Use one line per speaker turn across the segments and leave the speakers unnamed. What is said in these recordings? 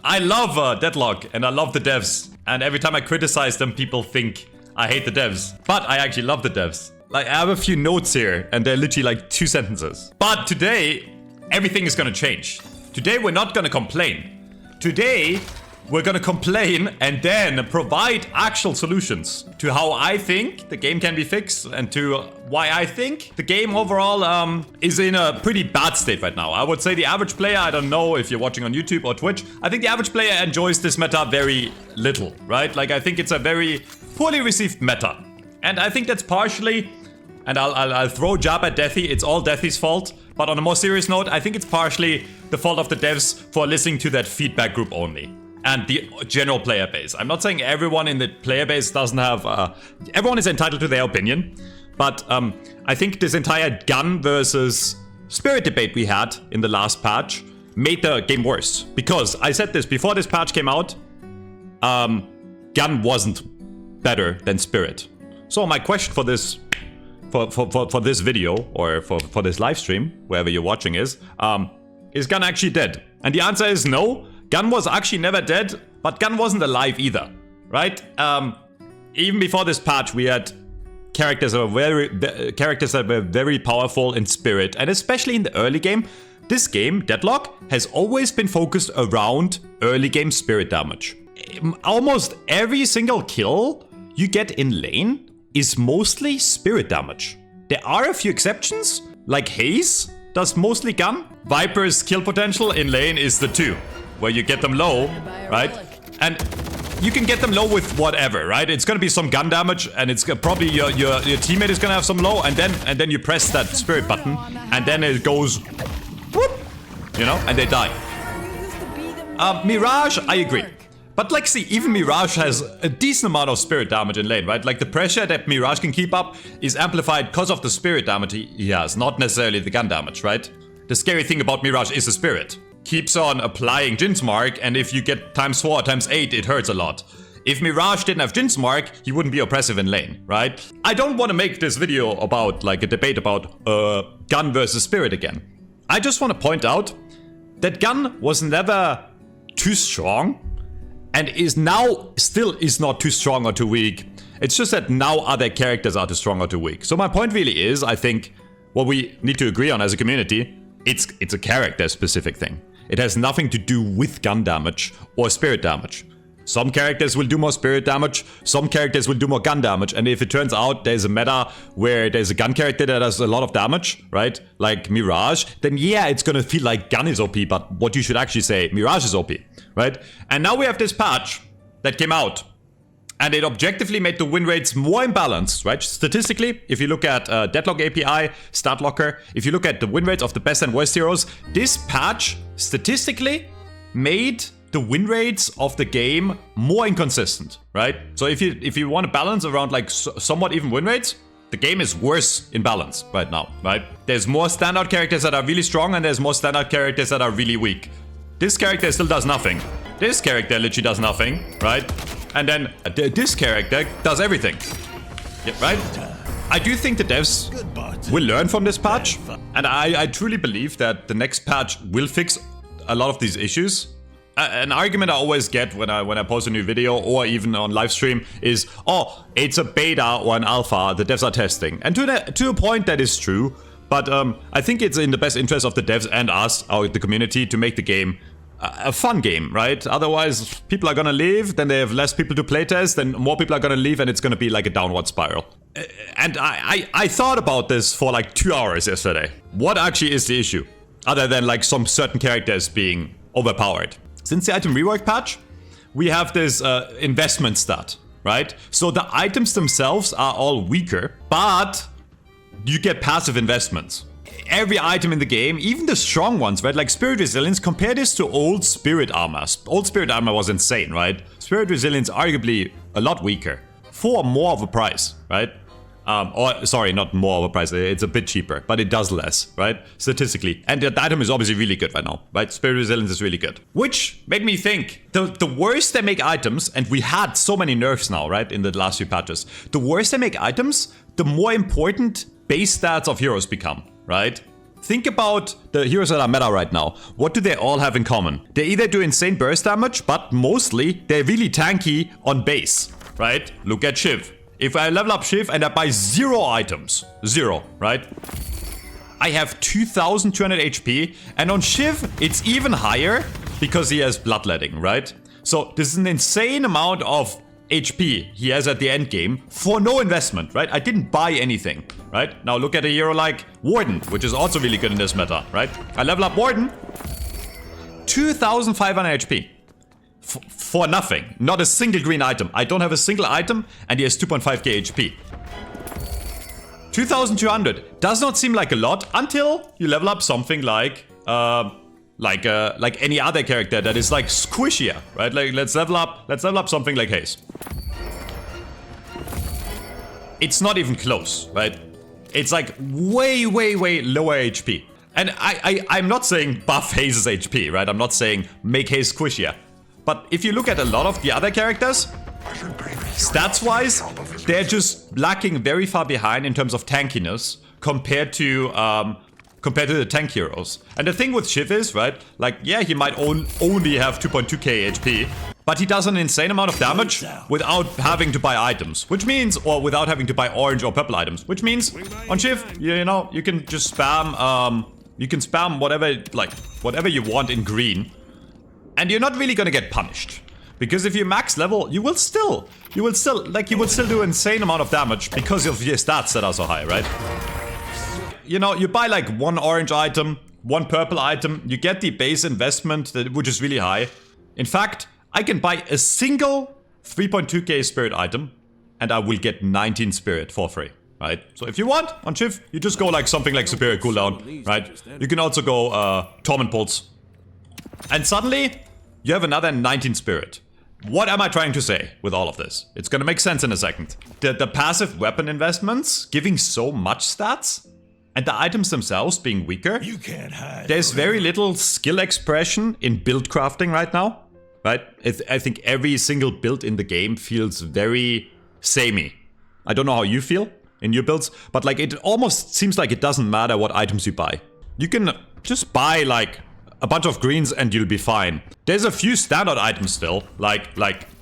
I love Deadlock and I love the devs. And every time I criticize them, people think I hate the devs. But I actually love the devs. Like, I have a few notes here and they're literally like 2 sentences. But today, everything is gonna change. Today, we're not gonna complain. Today, we're gonna complain and then provide actual solutions to how I think the game can be fixed and to why I think the game overall is in a pretty bad state right now. I would say the average player, I don't know if you're watching on YouTube or Twitch, I think the average player enjoys this meta very little, right? Like, I think it's a very poorly received meta. And I think that's partially, and I'll throw jab at Deathy, it's all Deathy's fault. But on a more serious note, I think it's partially the fault of the devs for listening to that feedback group only. And the general player base. I'm not saying everyone in the player base doesn't have... everyone is entitled to their opinion. But I think this entire gun versus spirit debate we had in the last patch made the game worse. Because I said this, before this patch came out, gun wasn't better than spirit. So my question for this... For this video, or for this live stream, wherever you're watching is Gun actually dead? And the answer is no. Gun was actually never dead, but Gun wasn't alive either, right? Even before this patch, we had characters that were very powerful in spirit, and especially in the early game. This game, Deadlock, has always been focused around early game spirit damage. Almost every single kill you get in lane is mostly spirit damage. There are a few exceptions, like Haze does mostly gun. Viper's kill potential in lane is the 2, where you get them low, right? And you can get them low with whatever, right? It's gonna be some gun damage, and it's probably your teammate is gonna have some low, and then you press that spirit button, and then it goes, whoop, you know, and they die. Mirage, I agree. But like, see, even Mirage has a decent amount of spirit damage in lane, right? Like, the pressure that Mirage can keep up is amplified because of the spirit damage he has, not necessarily the gun damage, right? The scary thing about Mirage is the spirit. Keeps on applying Jin's Mark, and if you get ×4, ×8, it hurts a lot. If Mirage didn't have Jin's Mark, he wouldn't be oppressive in lane, right? I don't want to make this video about, like, a debate about gun versus spirit again. I just want to point out that gun was never too strong, and is now still is not too strong or too weak. It's just that now other characters are too strong or too weak. So my point really is, I think, what we need to agree on as a community, it's a character specific thing. It has nothing to do with gun damage or spirit damage. Some characters will do more spirit damage, some characters will do more gun damage, and if it turns out there's a meta where there's a gun character that does a lot of damage, right, like Mirage, then yeah, it's gonna feel like gun is OP, but what you should actually say, Mirage is OP, right? And now we have this patch that came out, and it objectively made the win rates more imbalanced, right? Statistically, if you look at Deadlock API, Stat Locker, if you look at the win rates of the best and worst heroes, this patch statistically made the win rates of the game more inconsistent, right? So if you want to balance around like somewhat even win rates, the game is worse in balance right now, right? There's more standout characters that are really strong, and there's more standout characters that are really weak. This character still does nothing. This character literally does nothing, right? And then this character does everything, yeah, right? I do think the devs will learn from this patch, and I truly believe that the next patch will fix a lot of these issues. An argument I always get when I post a new video or even on live stream is, oh, it's a beta or an alpha, the devs are testing. And to a point that is true, but I think it's in the best interest of the devs and us, the community, to make the game a fun game, right? Otherwise, people are gonna leave, then they have less people to playtest, then more people are gonna leave, and it's gonna be like a downward spiral. And I thought about this for like 2 hours yesterday. What actually is the issue? Other than like some certain characters being overpowered. Since the item rework patch, we have this investment stat, right? So the items themselves are all weaker, but you get passive investments. Every item in the game, even the strong ones, right? Like Spirit Resilience, compare this to old Spirit Armor. Old Spirit Armor was insane, right? Spirit Resilience arguably a lot weaker for more of a price, right? Or sorry, not more of a price, it's a bit cheaper, but it does less, right? Statistically. And that item is obviously really good right now, right? Spirit Resilience is really good. Which made me think, the worse they make items, and we had so many nerfs now, right? In the last few patches. The worse they make items, the more important base stats of heroes become, right? Think about the heroes that are meta right now. What do they all have in common? They either do insane burst damage, but mostly they're really tanky on base, right? Look at Shiv. If I level up Shiv and I buy 0 items, 0, right? I have 2200 HP, and on Shiv it's even higher because he has bloodletting, right? So this is an insane amount of HP he has at the end game for no investment, right? I didn't buy anything, right? Now look at a hero like Warden, which is also really good in this meta, right? I level up Warden, 2500 HP. For nothing. Not a single green item. I don't have a single item, and he has 2.5k HP. 2200 does not seem like a lot until you level up something like any other character that is like squishier, right? Like let's level up something like Haze. It's not even close, right? It's like way lower HP. And I'm not saying buff Haze's HP, right? I'm not saying make Haze squishier. But if you look at a lot of the other characters, stats-wise, they're just lacking very far behind in terms of tankiness compared to the tank heroes. And the thing with Shiv is, right, like, yeah, he might only have 2.2k HP, but he does an insane amount of damage without having to buy items, which means, or without having to buy orange or purple items, which means on Shiv, you know, you can just spam, whatever you want in green, and you're not really gonna get punished. Because if you max level, you will still do an insane amount of damage because of your stats that are so high, right? You know, you buy like 1 orange item, 1 purple item, you get the base investment, which is really high. In fact, I can buy a single 3.2k spirit item, and I will get 19 spirit for free, right? So if you want, on Shiv, you just go like something like superior cooldown, right? You can also go Torment Pulse. And suddenly, you have another 19 spirit. What am I trying to say with all of this? It's gonna make sense in a second. The passive weapon investments giving so much stats, and the items themselves being weaker,
You can't hide.
there's very little skill expression in build crafting right now, right? I think every single build in the game feels very samey. I don't know how you feel in your builds, but like it almost seems like it doesn't matter what items you buy. You can just buy like a bunch of greens and you'll be fine. There's a few standard items still, like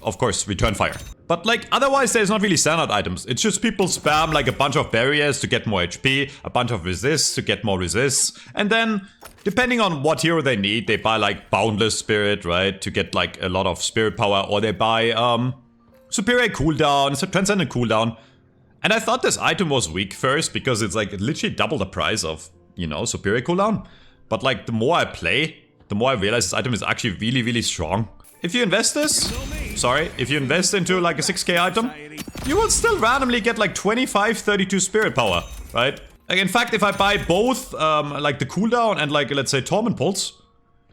of course Return Fire. But like otherwise there's not really standard items. It's just people spam like a bunch of barriers to get more HP, a bunch of resists to get more resists, and then depending on what hero they need, they buy like Boundless Spirit, right, to get like a lot of spirit power, or they buy Superior Cooldown, Transcendent Cooldown. And I thought this item was weak first because it's like literally double the price of, you know, Superior Cooldown. But like the more I play, the more I realize this item is actually really strong. If you invest if you invest into like a 6k item, you will still randomly get like 25-32 spirit power, right? Like in fact, if I buy both like the cooldown and like let's say Torment Pulse,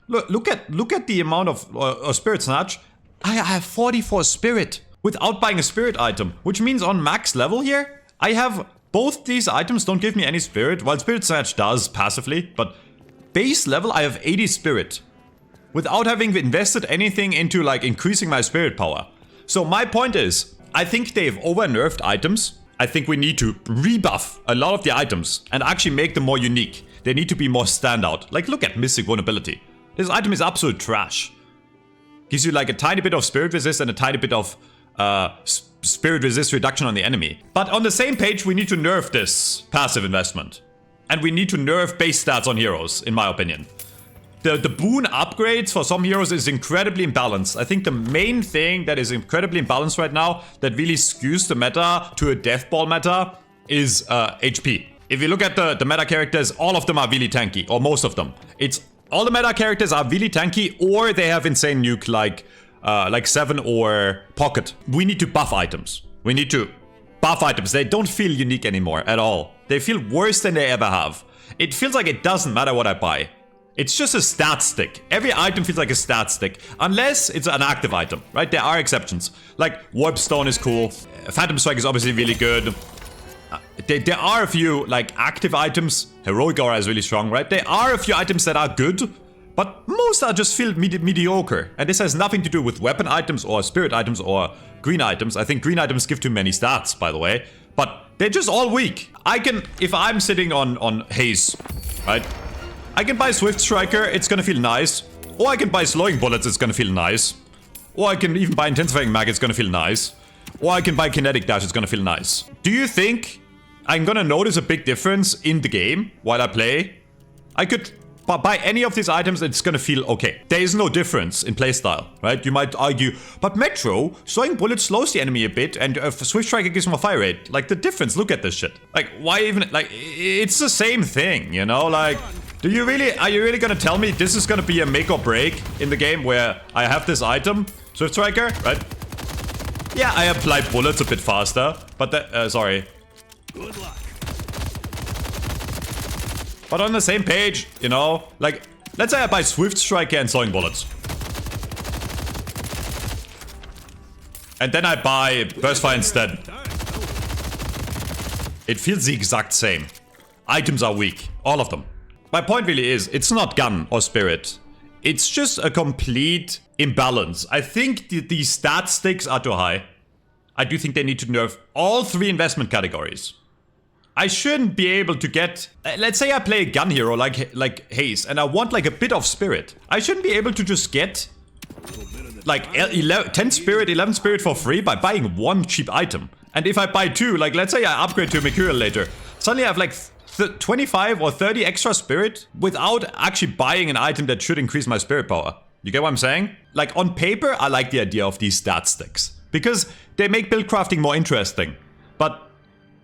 look at the amount of spirit snatch. I have 44 spirit without buying a spirit item, which means on max level here, I have both these items don't give me any spirit, while spirit snatch does passively, but base level I have 80 spirit without having invested anything into like increasing my spirit power. So my point is, I think they've over-nerfed items. I think we need to rebuff a lot of the items and actually make them more unique. They need to be more standout. Like look at Mystic Vulnerability. This item is absolute trash. Gives you like a tiny bit of spirit resist and a tiny bit of spirit resist reduction on the enemy. But on the same page, we need to nerf this passive investment. And we need to nerf base stats on heroes, in my opinion. The boon upgrades for some heroes is incredibly imbalanced. I think the main thing that is incredibly imbalanced right now, that really skews the meta to a deathball meta, is HP. If you look at the meta characters, all of them are really tanky, or most of them. All the meta characters are really tanky, or they have insane nuke like 7 or Pocket. We need to buff items. We need to buff items. They don't feel unique anymore at all. They feel worse than they ever have. It feels like it doesn't matter what I buy. It's just a stat stick. Every item feels like a stat stick. Unless it's an active item, right? There are exceptions. Like Warp Stone is cool. Phantom Strike is obviously really good. There are a few like active items. Heroic Aura is really strong, right? There are a few items that are good. But most are just feel mediocre. And this has nothing to do with weapon items or spirit items or green items. I think green items give too many stats, by the way. But they're just all weak. If I'm sitting on Haze, right? I can buy Swift Striker, it's gonna feel nice. Or I can buy Slowing Bullets, it's gonna feel nice. Or I can even buy Intensifying Mag, it's gonna feel nice. Or I can buy Kinetic Dash, it's gonna feel nice. Do you think I'm gonna notice a big difference in the game while I play? I could buy any of these items, it's gonna feel okay. There is no difference in playstyle, right? You might argue, but Metro, Slowing Bullet slows the enemy a bit, and Swift Striker gives more fire rate. Like, the difference, look at this shit. Like, why even, like, it's the same thing, you know? Like, are you really gonna tell me this is gonna be a make or break in the game where I have this item, Swift Striker, right? Yeah, I apply bullets a bit faster, but that, sorry.
Good luck.
But on the same page, you know, like, let's say I buy Swift Striker and Slowing Bullets. And then I buy Burst Fire instead. It feels the exact same. Items are weak, all of them. My point really is, it's not gun or spirit. It's just a complete imbalance. I think the stat stakes are too high. I do think they need to nerf all 3 investment categories. I shouldn't be able to get... let's say I play a gun hero like Haze, and I want like a bit of spirit. I shouldn't be able to just get like 10 spirit, 11 spirit for free by buying 1 cheap item. And if I buy 2, like let's say I upgrade to a Mercurial later, suddenly I have like 25 or 30 extra spirit without actually buying an item that should increase my spirit power. You get what I'm saying? Like on paper, I like the idea of these stat sticks because they make build crafting more interesting. But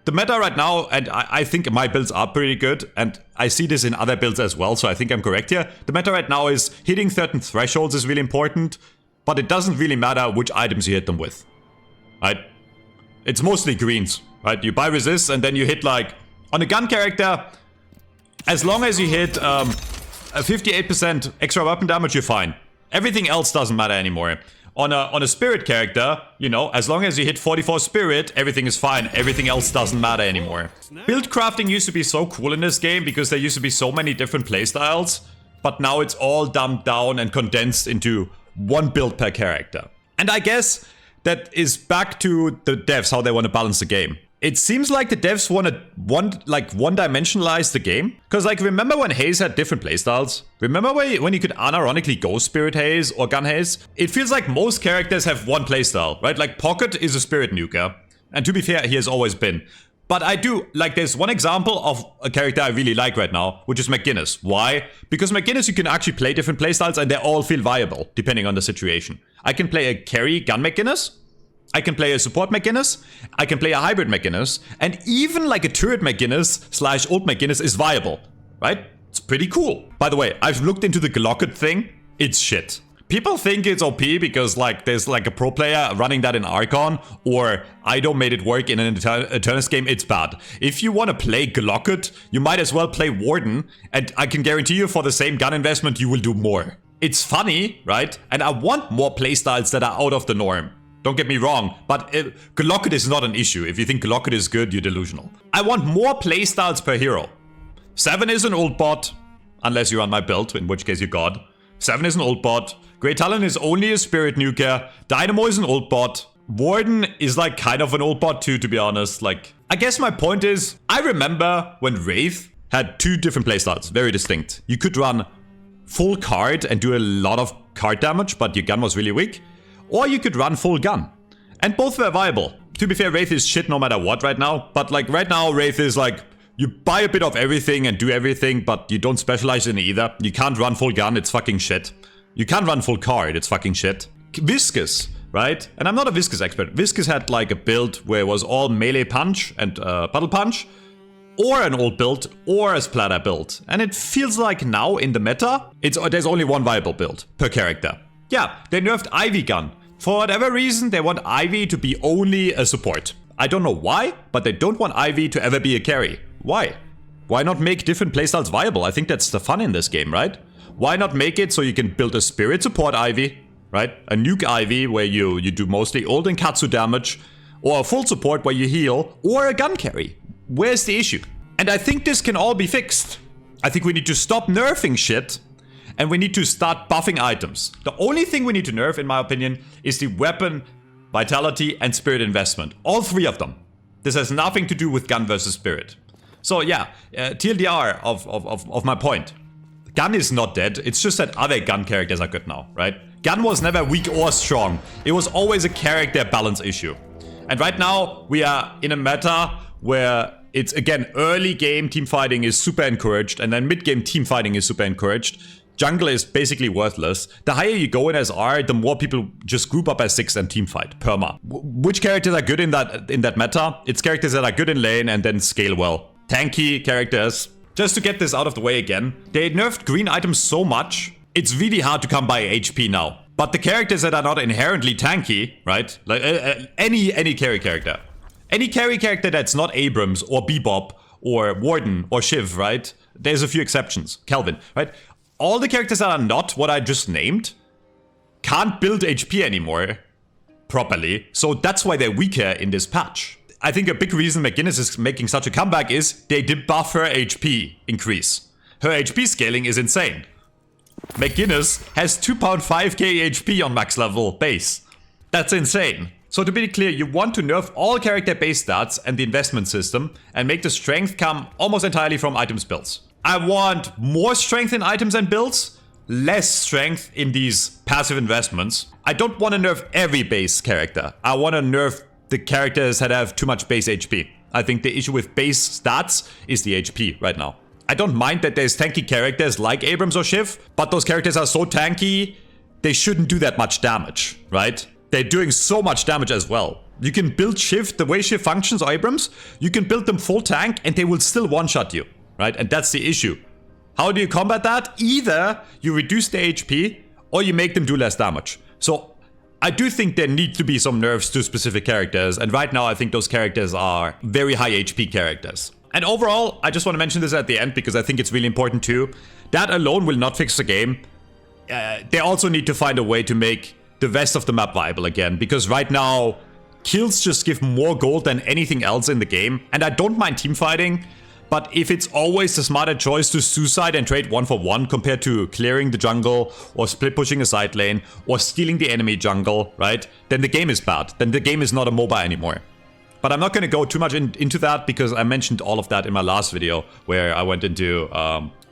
the meta right now, and I think my builds are pretty good, and I see this in other builds as well, so I think I'm correct here. The meta right now is hitting certain thresholds is really important, but it doesn't really matter which items you hit them with, right? It's mostly greens, right? You buy resist, and then you hit like, on a gun character, as long as you hit a 58% extra weapon damage, you're fine. Everything else doesn't matter anymore. On a spirit character, you know, as long as you hit 44 spirit, everything is fine. Everything else doesn't matter anymore. Build crafting used to be so cool in this game because there used to be so many different playstyles, but now it's all dumbed down and condensed into 1 build per character. And I guess that is back to the devs, how they want to balance the game. It seems like the devs want to one-dimensionalize the game. Because, like, remember when Haze had different playstyles? Remember when you could unironically go Spirit Haze or Gun Haze? It feels like most characters have one playstyle, right? Like, Pocket is a Spirit Nuker. And to be fair, he has always been. But I do, like, there's one example of a character I really like right now, which is McGinnis. Why? Because McGinnis, you can actually play different playstyles and they all feel viable, depending on the situation. I can play a carry gun McGinnis. I can play a support McGinnis, I can play a hybrid McGinnis, and even like a turret McGinnis / ult McGinnis is viable, right? It's pretty cool. By the way, I've looked into the Glocket thing, it's shit. People think it's OP because like there's like a pro player running that in Archon, or Ido made it work in an Eternus game, it's bad. If you want to play Glocket, you might as well play Warden, and I can guarantee you for the same gun investment you will do more. It's funny, right? And I want more playstyles that are out of the norm. Don't get me wrong, but Glocket is not an issue. If you think Glocket is good, you're delusional. I want more playstyles per hero. 7 is an ult bot, unless you're on my build, in which case you're god. 7 is an ult bot. Great Talon is only a Spirit Nuker. Dynamo is an ult bot. Warden is like kind of an ult bot too, to be honest. Like, I guess my point is, I remember when Wraith had 2 different playstyles, very distinct. You could run full card and do a lot of card damage, but your gun was really weak. Or you could run full gun. And both were viable. To be fair, Wraith is shit no matter what right now. But like right now, Wraith is like, you buy a bit of everything and do everything, but you don't specialize in either. You can't run full gun, it's fucking shit. You can't run full card, it's fucking shit. Viscous, right? And I'm not a Viscous expert. Viscous had like a build where it was all melee punch and battle punch. Or an old build, or a splatter build. And it feels like now in the meta, there's only one viable build per character. Yeah, they nerfed Ivy Gun. For whatever reason, they want Ivy to be only a support. I don't know why, but they don't want Ivy to ever be a carry. Why? Why not make different playstyles viable? I think that's the fun in this game, right? Why not make it so you can build a spirit support Ivy, right? A nuke Ivy where you do mostly ult and Katsu damage, or a full support where you heal, or a gun carry. Where's the issue? And I think this can all be fixed. I think we need to stop nerfing shit. And we need to start buffing items. The only thing we need to nerf, in my opinion, is the weapon, vitality, and spirit investment. All 3 of them. This has nothing to do with gun versus spirit. So yeah, TLDR of my point. Gun is not dead. It's just that other gun characters are good now, right? Gun was never weak or strong. It was always a character balance issue. And right now, we are in a meta where it's, again, early game team fighting is super encouraged, and then mid game team fighting is super encouraged. Jungle is basically worthless. The higher you go in as R, the more people just group up as 6 and team fight, perma. Which characters are good in that meta? It's characters that are good in lane and then scale well. Tanky characters. Just to get this out of the way again, they nerfed green items so much, it's really hard to come by HP now. But the characters that are not inherently tanky, right? Like any carry character. Any carry character that's not Abrams or Bebop or Warden or Shiv, right? There's a few exceptions. Kelvin, right? All the characters that are not what I just named can't build HP anymore properly. So that's why they're weaker in this patch. I think a big reason McGinnis is making such a comeback is they did buff her HP increase. Her HP scaling is insane. McGinnis has 2.5k HP on max level base. That's insane. So to be clear, you want to nerf all character base stats and the investment system and make the strength come almost entirely from items builds. I want more strength in items and builds, less strength in these passive investments. I don't want to nerf every base character. I want to nerf the characters that have too much base HP. I think the issue with base stats is the HP right now. I don't mind that there's tanky characters like Abrams or Shiv, but those characters are so tanky, they shouldn't do that much damage, right? They're doing so much damage as well. You can build Shiv the way Shiv functions, or Abrams, you can build them full tank and they will still one-shot you. Right? And that's the issue. How do you combat that? Either you reduce the HP or you make them do less damage. So I do think there need to be some nerfs to specific characters. And right now I think those characters are very high HP characters. And overall, I just want to mention this at the end because I think it's really important too. That alone will not fix the game. They also need to find a way to make the rest of the map viable again. Because right now, kills just give more gold than anything else in the game. And I don't mind team fighting. But if it's always the smarter choice to suicide and trade 1-for-1 compared to clearing the jungle or split pushing a side lane or stealing the enemy jungle, right? Then the game is bad. Then the game is not a MOBA anymore. But I'm not going to go too much into that because I mentioned all of that in my last video where I went into,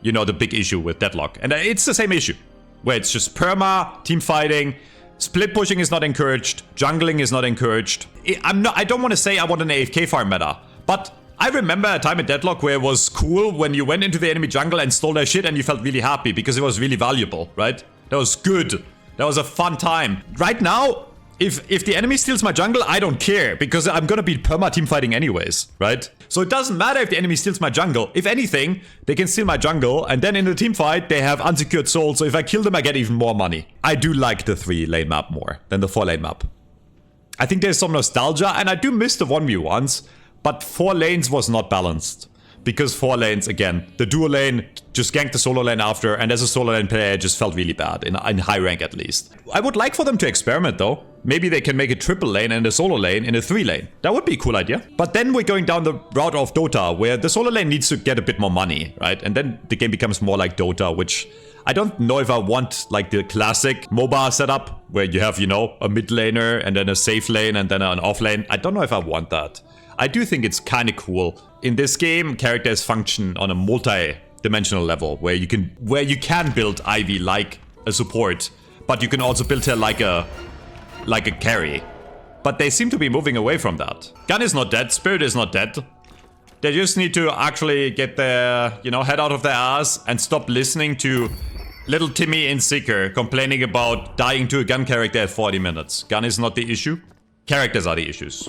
the big issue with Deadlock. And it's the same issue where it's just perma, team fighting, split pushing is not encouraged, jungling is not encouraged. I don't want to say I want an AFK farm meta, but I remember a time in Deadlock where it was cool when you went into the enemy jungle and stole their shit and you felt really happy because it was really valuable, right? That was good. That was a fun time. Right now, if the enemy steals my jungle, I don't care because I'm gonna be perma team fighting anyways, right? So it doesn't matter if the enemy steals my jungle. If anything, they can steal my jungle and then in the team fight, they have unsecured souls. So if I kill them, I get even more money. I do like the 3-lane map more than the 4-lane map. I think there's some nostalgia and I do miss the 1v1s. But 4 lanes was not balanced. Because 4 lanes, again, the duo lane just ganked the solo lane after, and as a solo lane player, it just felt really bad, in high rank at least. I would like for them to experiment though. Maybe they can make a triple lane and a solo lane in a 3 lane. That would be a cool idea. But then we're going down the route of Dota, where the solo lane needs to get a bit more money, right? And then the game becomes more like Dota, which I don't know if I want like the classic MOBA setup, where you have, a mid laner and then a safe lane and then an off lane. I don't know if I want that. I do think it's kind of cool. In this game, characters function on a multi-dimensional level where you can build Ivy like a support, but you can also build her like a carry. But they seem to be moving away from that. Gun is not dead, Spirit is not dead. They just need to actually get their, head out of their ass and stop listening to little Timmy in Seeker complaining about dying to a gun character at 40 minutes. Gun is not the issue. Characters are the issues.